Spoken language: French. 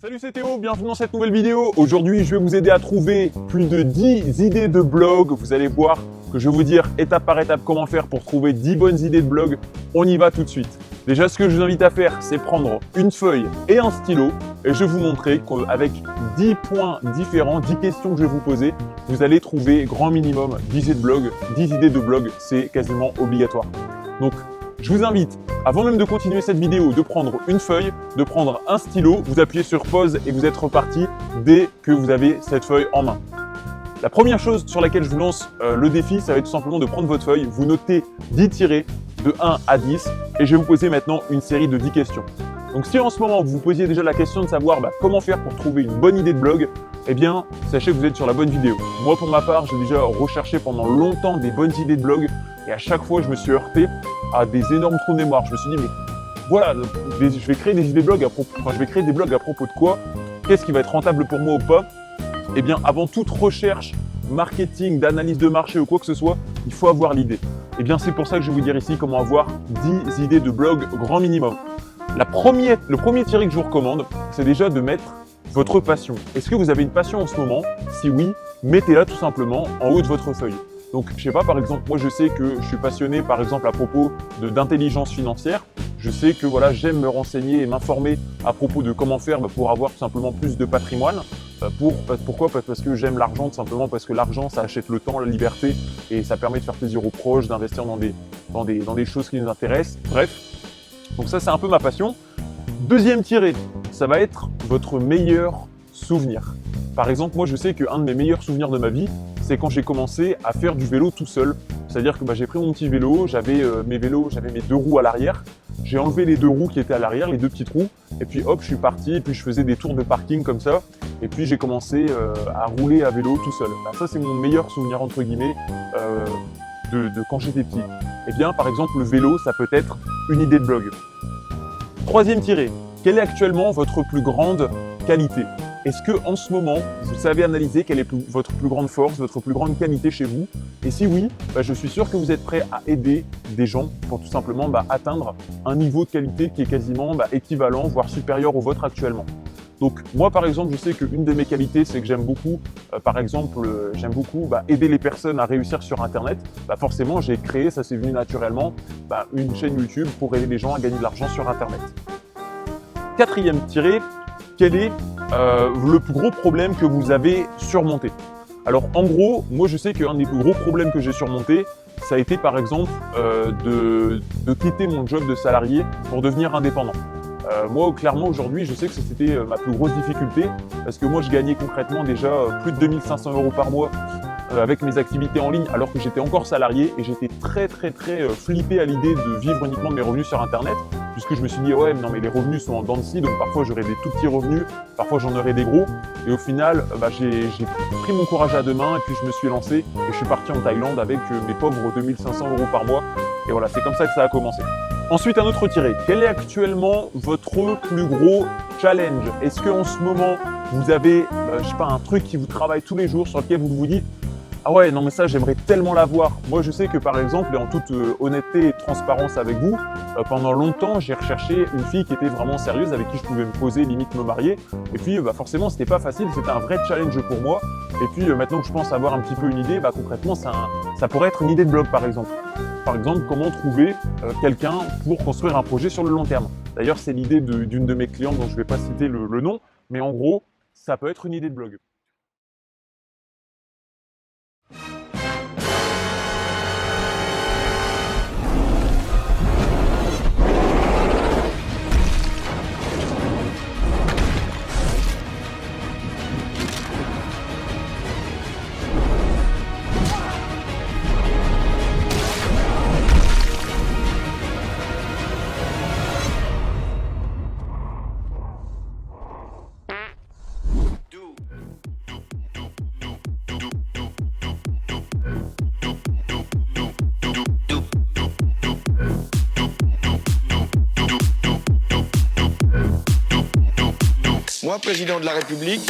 Salut, c'est Théo, bienvenue dans cette nouvelle vidéo. Aujourd'hui, je vais vous aider à trouver plus de 10 idées de blog. Vous allez voir que je vais vous dire étape par étape comment faire pour trouver 10 bonnes idées de blog. On y va tout de suite. Déjà, ce que je vous invite à faire, c'est prendre une feuille et un stylo et je vais vous montrer qu'avec 10 points différents, 10 questions que je vais vous poser, vous allez trouver grand minimum 10 idées de blog. 10 idées de blog, c'est quasiment obligatoire. Donc, je vous invite, avant même de continuer cette vidéo, de prendre une feuille, de prendre un stylo, vous appuyez sur pause et vous êtes reparti dès que vous avez cette feuille en main. La première chose sur laquelle je vous lance le défi, ça va être tout simplement de prendre votre feuille, vous notez 10 tirés de 1 à 10 et je vais vous poser maintenant une série de 10 questions. Donc si en ce moment vous vous posiez déjà la question de savoir comment faire pour trouver une bonne idée de blog, eh bien sachez que vous êtes sur la bonne vidéo. Moi pour ma part, j'ai déjà recherché pendant longtemps des bonnes idées de blog et à chaque fois je me suis heurté à des énormes trous de mémoire. Je me suis dit mais voilà, je vais créer des idées de blog à propos, je vais créer des blogs à propos de quoi? Qu'est-ce qui va être rentable pour moi ou pas? Eh bien avant toute recherche, marketing, d'analyse de marché ou quoi que ce soit, il faut avoir l'idée. Eh bien c'est pour ça que je vais vous dire ici comment avoir 10 idées de blog grand minimum. Le premier tiré que je vous recommande, c'est déjà de mettre votre passion. Est-ce que vous avez une passion en ce moment? Si oui, mettez-la tout simplement en haut de votre feuille. Donc, je sais pas, par exemple, moi je sais que je suis passionné par exemple à propos d'intelligence financière. Je sais que voilà, j'aime me renseigner et m'informer à propos de comment faire pour avoir tout simplement plus de patrimoine. Pourquoi? Parce que j'aime l'argent, tout simplement parce que l'argent ça achète le temps, la liberté et ça permet de faire plaisir aux proches, d'investir dans des choses qui nous intéressent. Bref, donc ça c'est un peu ma passion. Deuxième tiré, ça va être votre meilleur souvenir. Par exemple, moi je sais qu'un de mes meilleurs souvenirs de ma vie, c'est quand j'ai commencé à faire du vélo tout seul. C'est-à-dire que j'ai pris mon petit vélo, j'avais mes 2 roues à l'arrière, j'ai enlevé les 2 roues qui étaient à l'arrière, les 2 petites roues, et puis hop, je suis parti, et puis je faisais des tours de parking comme ça, et puis j'ai commencé à rouler à vélo tout seul. Ça c'est mon meilleur souvenir entre guillemets de quand j'étais petit. Eh bien par exemple le vélo, ça peut être une idée de blog. Troisième tiré, quelle est actuellement votre plus grande qualité? Est-ce que en ce moment, vous savez analyser quelle est votre plus grande force, votre plus grande qualité chez vous? Et si oui, je suis sûr que vous êtes prêt à aider des gens pour tout simplement atteindre un niveau de qualité qui est quasiment équivalent, voire supérieur au vôtre actuellement. Donc moi par exemple, je sais qu'une de mes qualités, c'est que j'aime beaucoup, aider les personnes à réussir sur Internet. Forcément, j'ai créé, ça c'est venu naturellement, une chaîne YouTube pour aider les gens à gagner de l'argent sur Internet. Quatrième tiré, quel est le plus gros problème que vous avez surmonté? Alors en gros, moi je sais qu'un des plus gros problèmes que j'ai surmonté, ça a été par exemple de quitter mon job de salarié pour devenir indépendant. Moi clairement aujourd'hui, je sais que c'était ma plus grosse difficulté parce que moi je gagnais concrètement déjà plus de 2 500 € par mois avec mes activités en ligne alors que j'étais encore salarié et j'étais très flippé à l'idée de vivre uniquement de mes revenus sur Internet puisque je me suis dit ouais non mais les revenus sont en dents de scie, donc parfois j'aurai des tout petits revenus, parfois j'en aurai des gros et au final j'ai pris mon courage à deux mains et puis je me suis lancé et je suis parti en Thaïlande avec mes pauvres 2 500 € par mois et voilà, c'est comme ça que ça a commencé. Ensuite, un autre tiré. Quel est actuellement votre plus gros challenge? Est-ce qu'en ce moment, vous avez, je sais pas, un truc qui vous travaille tous les jours sur lequel vous vous dites ah ouais, non mais ça, j'aimerais tellement l'avoir. Moi, je sais que par exemple, et en toute honnêteté et transparence avec vous, pendant longtemps, j'ai recherché une fille qui était vraiment sérieuse, avec qui je pouvais me poser, limite me marier. Et puis, forcément, c'était pas facile, c'était un vrai challenge pour moi. Et puis, maintenant que je pense avoir un petit peu une idée, concrètement, ça pourrait être une idée de blog, par exemple. Par exemple, comment trouver quelqu'un pour construire un projet sur le long terme. D'ailleurs, c'est l'idée d'une de mes clientes dont je ne vais pas citer le nom, mais en gros, ça peut être une idée de blog. Moi, président de la République,